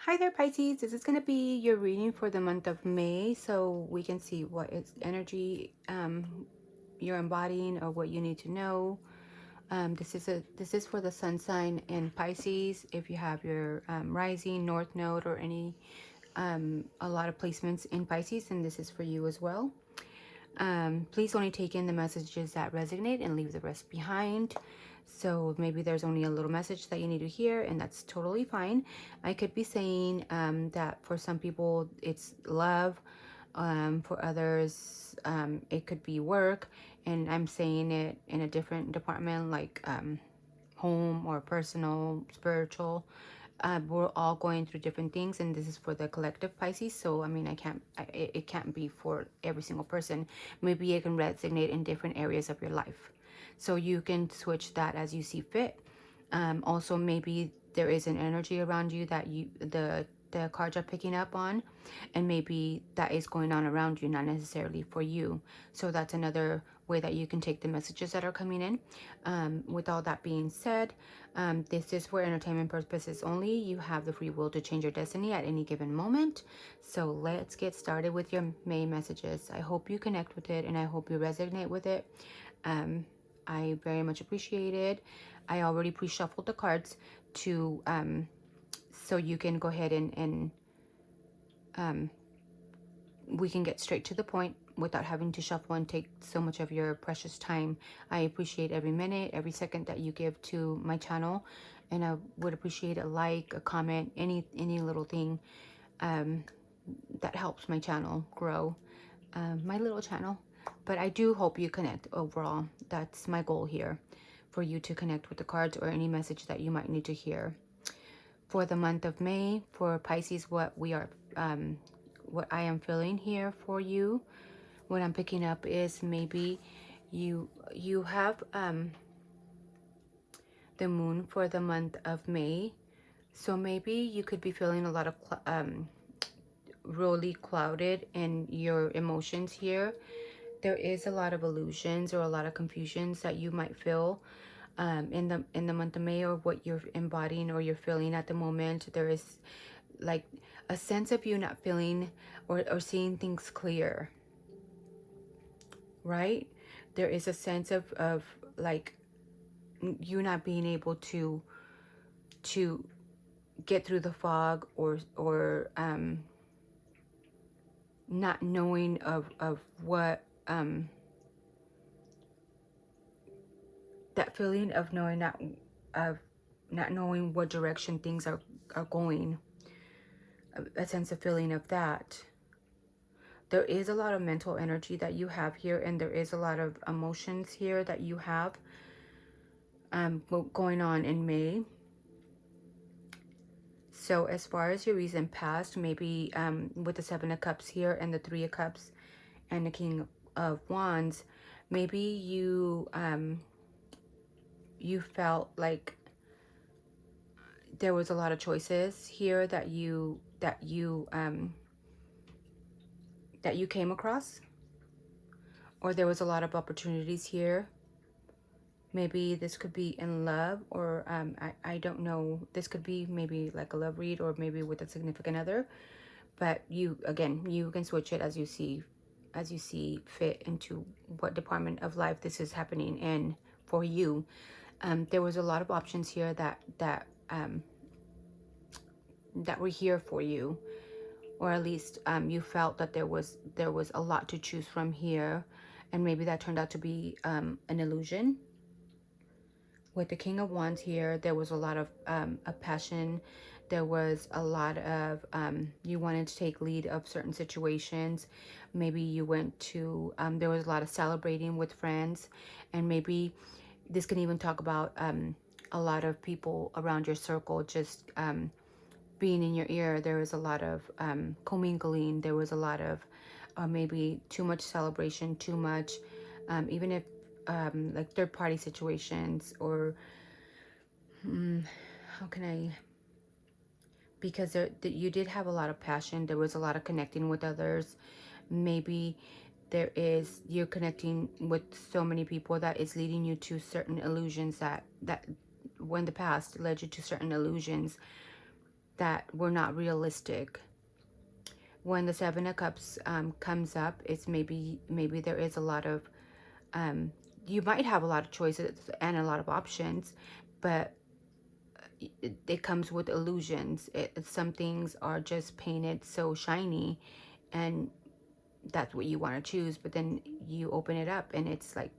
Hi there, Pisces. This is going to be your reading for the month of May, so we can see what is energy you're embodying or what you need to know. This is for the sun sign in Pisces. If you have your rising, north node, or any a lot of placements in Pisces, and this is for you as well. Please only take in the messages that resonate and leave the rest behind. So maybe there's only a little message that you need to hear, and that's totally fine. I could be saying that for some people it's love, for others it could be work, and I'm saying it in a different department like home or personal, spiritual. We're all going through different things, and this is for the collective Pisces. So I mean, it can't be for every single person. Maybe it can resonate in different areas of your life, so you can switch that as you see fit. Also, maybe there is an energy around you that the cards are picking up on, and maybe that is going on around you, not necessarily for you. So that's another way that you can take the messages that are coming in. With all that being said, this is for entertainment purposes only. You have the free will to change your destiny at any given moment. So let's get started with your May messages. I hope you connect with it, and I hope you resonate with it. I very much appreciate it. I already pre-shuffled the cards to so you can go ahead and we can get straight to the point without having to shuffle and take so much of your precious time. I appreciate every minute, every second that you give to my channel, and I would appreciate a like, a comment, any little thing that helps my channel grow, my little channel. But I do hope you connect overall. That's my goal here, for you to connect with the cards or any message that you might need to hear. For the month of May, for Pisces, what I am feeling here for you, what I'm picking up is maybe you have the moon for the month of May. So maybe you could be feeling a lot of really clouded in your emotions here. There is a lot of illusions or a lot of confusions that you might feel in the month of May, or what you're embodying or you're feeling at the moment. There is like a sense of you not feeling or seeing things clear, right? There is a sense of like you not being able to get through the fog, or not knowing of what that feeling of knowing not knowing what direction things are going, a sense of feeling of that. There is a lot of mental energy that you have here, and there is a lot of emotions here that you have going on in May. So as far as your recent past, maybe with the Seven of Cups here and the Three of Cups and the King of Wands, maybe you you felt like there was a lot of choices here that you came across, or there was a lot of opportunities here. Maybe this could be in love, or I don't know. This could be maybe like a love read, or maybe with a significant other. But you, again, you can switch it as you see fit into what department of life this is happening in for you. There was a lot of options here that were here for you, or at least you felt that there was a lot to choose from here, and maybe that turned out to be an illusion. With the King of Wands here, there was a lot of a passion. There was a lot of you wanted to take lead of certain situations. Maybe you went to there was a lot of celebrating with friends, and maybe this can even talk about a lot of people around your circle just being in your ear. There was a lot of commingling. There was a lot of maybe too much celebration, too much, even if like third-party situations, or how can I, because you did have a lot of passion. There was a lot of connecting with others. Maybe you're connecting with so many people that is leading you to certain illusions that when the past led you to certain illusions. that were not realistic. When the Seven of Cups comes up, it's maybe there is a lot of, you might have a lot of choices and a lot of options, but it comes with illusions. Some things are just painted so shiny, and that's what you want to choose, but then you open it up and it's like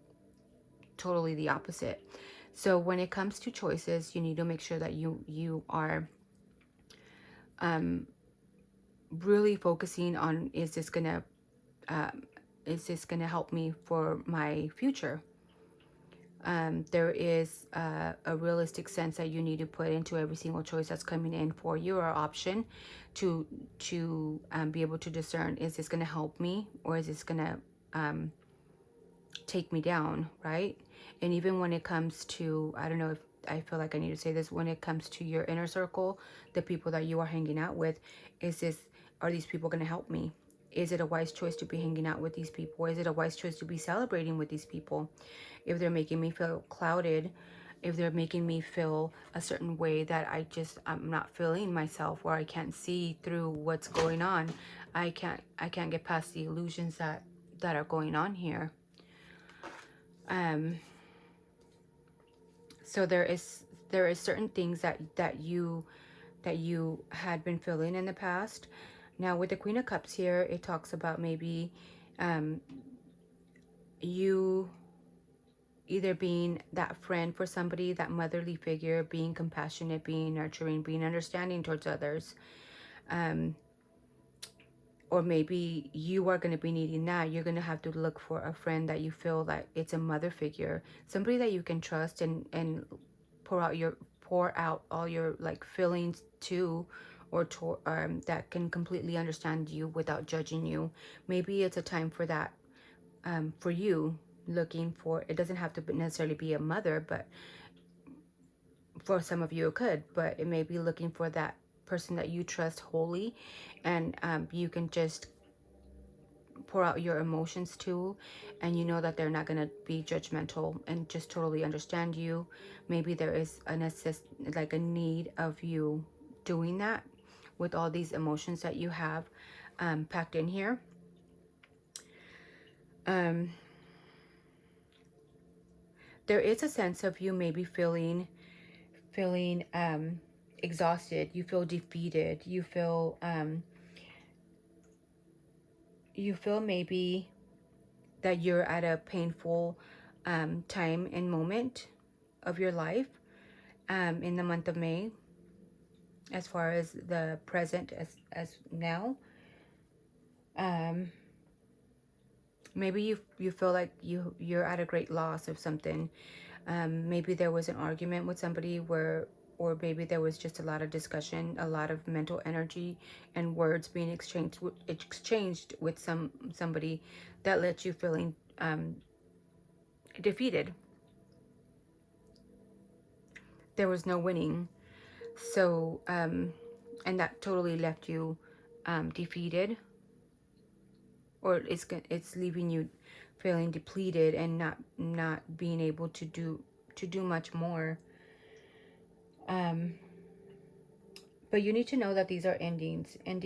totally the opposite. So when it comes to choices, you need to make sure that you are really focusing on, is this gonna help me for my future? There is a realistic sense that you need to put into every single choice that's coming in for you, or option, to be able to discern, is this gonna help me, or is this gonna take me down, right? And even when it comes to, I don't know if I feel like I need to say this, when it comes to your inner circle, the people that you are hanging out with, are these people going to help me? Is it a wise choice to be hanging out with these people? Is it a wise choice to be celebrating with these people? If they're making me feel clouded, if they're making me feel a certain way that I'm not feeling myself, or I can't see through what's going on, I can't get past the illusions that are going on here. So there is certain things that you had been feeling in the past. Now with the Queen of Cups here, it talks about maybe you either being that friend for somebody, that motherly figure, being compassionate, being nurturing, being understanding towards others. Or maybe you are going to be needing that. You're going to have to look for a friend that you feel that it's a mother figure, somebody that you can trust and pour out all your like feelings to, or to, that can completely understand you without judging you. Maybe it's a time for that, for you, looking for, it doesn't have to necessarily be a mother, but for some of you it could, but it may be looking for that person that you trust wholly, and you can just pour out your emotions to, and you know that they're not going to be judgmental and just totally understand you. Maybe there is like a need of you doing that with all these emotions that you have packed in here. There is a sense of you maybe feeling exhausted. You feel defeated. You feel maybe that you're at a painful time and moment of your life in the month of May, as far as the present, as now. Maybe you feel like you're at a great loss of something. Maybe there was an argument with somebody or maybe there was just a lot of discussion, a lot of mental energy and words being exchanged with somebody that left you feeling defeated. There was no winning. So, and that totally left you defeated, or it's leaving you feeling depleted and not being able to do much more. But you need to know that these are endings, and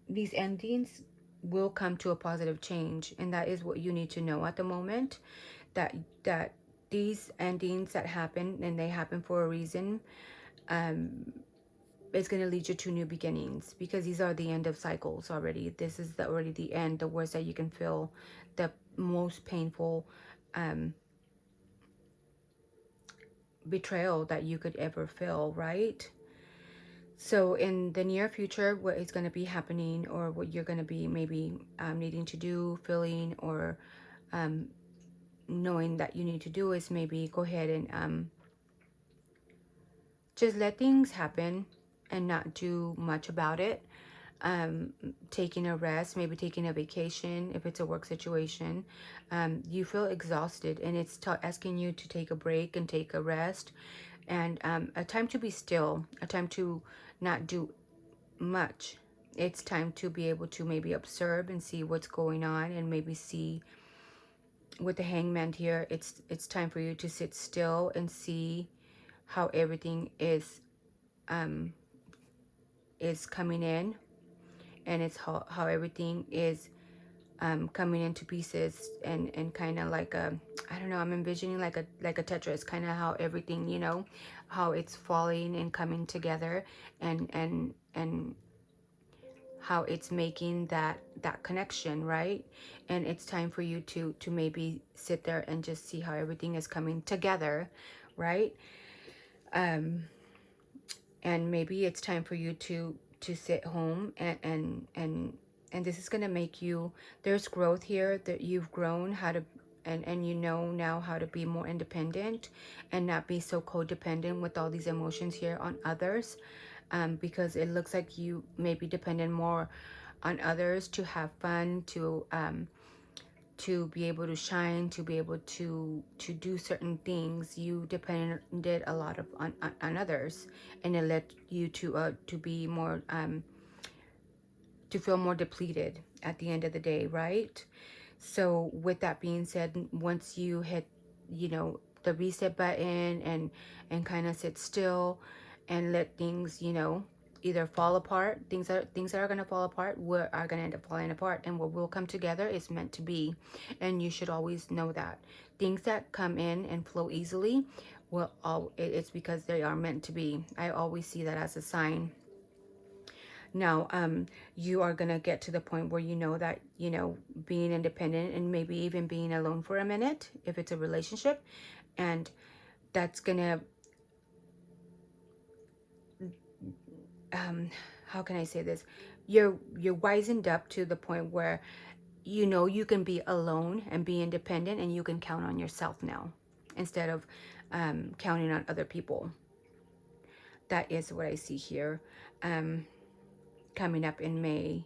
these endings will come to a positive change, and that is what you need to know at the moment, that these endings that happen, and they happen for a reason, is going to lead you to new beginnings, because these are the end of cycles already. This is already the end, the worst that you can feel, the most painful betrayal that you could ever feel, right? So in the near future, what is going to be happening, or what you're going to be maybe needing to do, feeling, or knowing that you need to do, is maybe go ahead and just let things happen and not do much about it. Taking a rest, maybe taking a vacation if it's a work situation. You feel exhausted, and it's asking you to take a break and take a rest, and a time to be still, a time to not do much. It's time to be able to maybe observe and see what's going on, and maybe see with the Hangman here, it's time for you to sit still and see how everything is coming in, and it's how everything is coming into pieces, and kind of like a, I don't know, I'm envisioning like a Tetris, kind of how everything, you know, how it's falling and coming together, and how it's making that connection, right? And it's time for you to maybe sit there and just see how everything is coming together, right? And maybe it's time for you to sit home, and this is going to make you, there's growth here, that you've grown how to, and you know now how to be more independent and not be so codependent with all these emotions here on others, because it looks like you may be dependent more on others to have fun, to be able to shine, to be able to do certain things. You depended a lot of on others, and it led you to be more to feel more depleted at the end of the day, right? So with that being said, once you hit, you know, the reset button, and kind of sit still and let things, you know, either fall apart, things that are going to fall apart are going to end up falling apart, and what will come together is meant to be. And you should always know that things that come in and flow easily it's because they are meant to be. I always see that as a sign. Now, you are going to get to the point where you know that, you know, being independent and maybe even being alone for a minute, if it's a relationship, and that's going to, how can I say this? You're wizened up to the point where, you know, you can be alone and be independent, and you can count on yourself now instead of counting on other people. That is what I see here, coming up in May.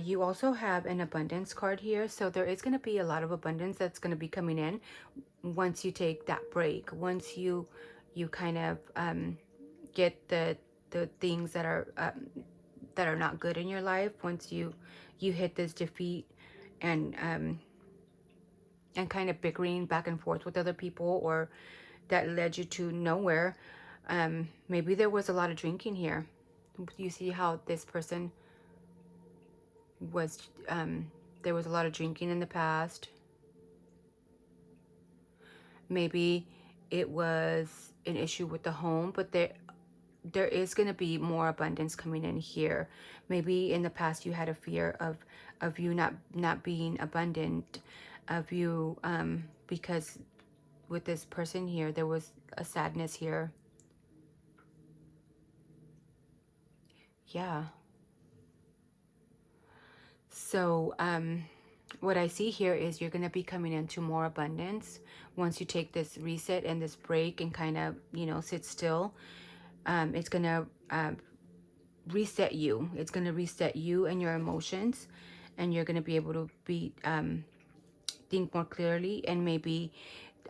You also have an abundance card here. So there is going to be a lot of abundance that's going to be coming in once you take that break. Once you kind of get the things that are not good in your life. Once you hit this defeat, and kind of bickering back and forth with other people, or that led you to nowhere. Maybe there was a lot of drinking here. You see how this person was, there was a lot of drinking in the past. Maybe it was an issue with the home, but there is going to be more abundance coming in here. Maybe in the past you had a fear of you not being abundant, of you, because with this person here there was a sadness here. Yeah. So what I see here is you're going to be coming into more abundance once you take this reset and this break and kind of, you know, sit still. It's going to reset you. It's going to reset you and your emotions, and you're going to be able to think more clearly, and maybe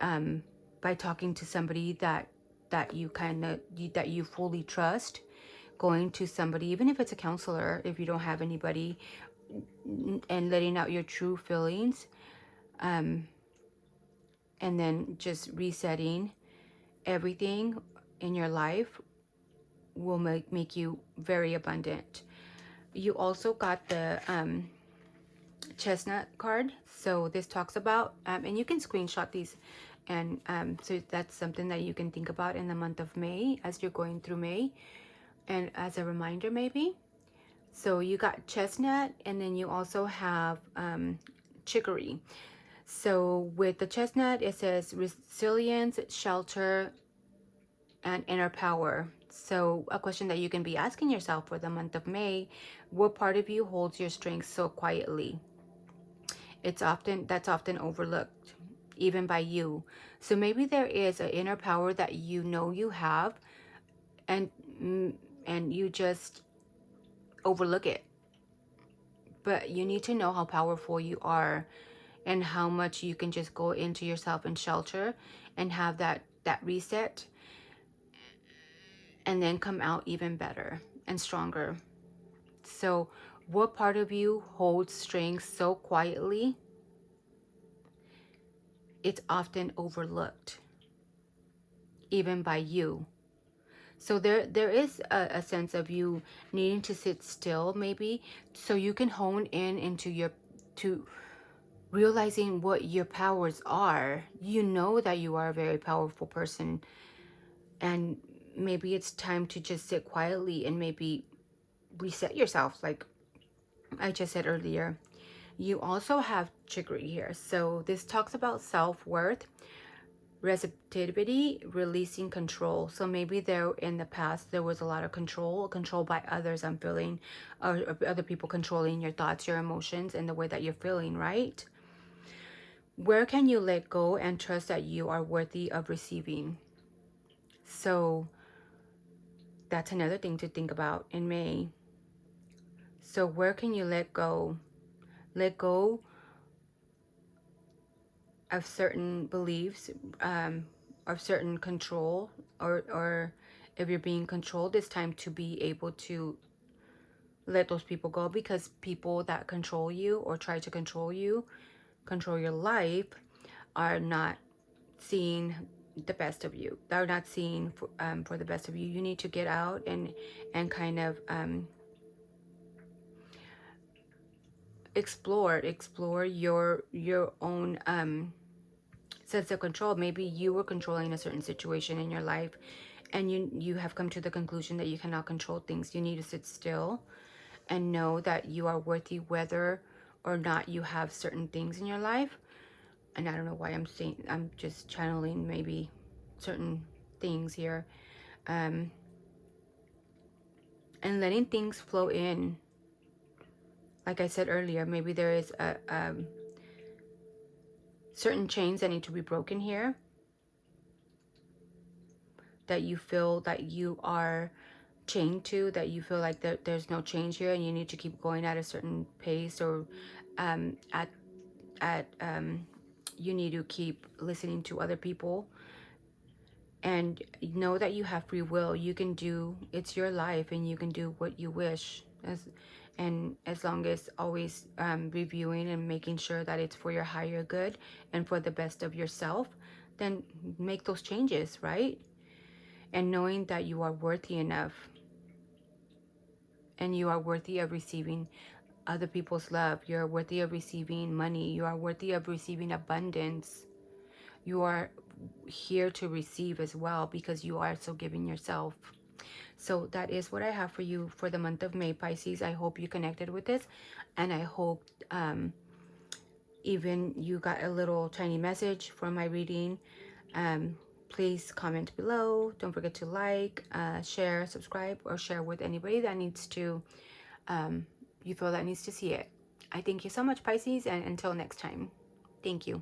by talking to somebody that you fully trust, going to somebody, even if it's a counselor, if you don't have anybody, and letting out your true feelings, and then just resetting everything in your life will make you very abundant. You also got the chestnut card. So this talks about, and you can screenshot these, and so that's something that you can think about in the month of May as you're going through May, and as a reminder maybe. So you got chestnut, and then you also have chicory. So with the chestnut, it says resilience, shelter, and inner power. So a question that you can be asking yourself for the month of May: what part of you holds your strength so quietly? That's often overlooked, even by you. So maybe there is an inner power that you know you have, and you just overlook it. But you need to know how powerful you are, and how much you can just go into yourself and shelter, and have that reset, and then come out even better and stronger. So what part of you holds strength so quietly? It's often overlooked, even by you. So there is a sense of you needing to sit still, maybe, so you can hone in into to realizing what your powers are. You know that you are a very powerful person, and maybe it's time to just sit quietly and maybe reset yourself, like I just said earlier. You also have trickery here. So this talks about self-worth, receptivity, releasing control. So maybe there in the past there was a lot of control by others, I'm feeling, or other people controlling your thoughts, your emotions, and the way that you're feeling, right? Where can you let go and trust that you are worthy of receiving? So that's another thing to think about in May. So where can you let go? Let go of certain beliefs, of certain control, or if you're being controlled, it's time to be able to let those people go, because people that control you or try to control you, control your life, are not seeing the best of you. They're not seeing for the best of you. You need to get out and kind of explore your own sense of control. Maybe you were controlling a certain situation in your life, and you have come to the conclusion that you cannot control things. You need to sit still and know that you are worthy whether or not you have certain things in your life. And I don't know why I'm just channeling maybe certain things here, and letting things flow in. Like I said earlier, maybe there is a certain chains that need to be broken here, that you feel that you are chained to, that you feel like there's no change here, and you need to keep going at a certain pace, or at you need to keep listening to other people, and know that you have free will. You can do, it's your life, and you can do what you wish, as long as always reviewing and making sure that it's for your higher good and for the best of yourself. Then make those changes, right? And knowing that you are worthy enough, and you are worthy of receiving other people's love. You're worthy of receiving money. You are worthy of receiving abundance. You are here to receive as well, because you are so giving yourself. So that is what I have for you for the month of May, Pisces. I hope you connected with this, and I hope even you got a little tiny message from my reading. Please comment below. Don't forget to like, share, subscribe, or share with anybody that needs to, you feel that needs to see it. I thank you so much, Pisces, and until next time, thank you.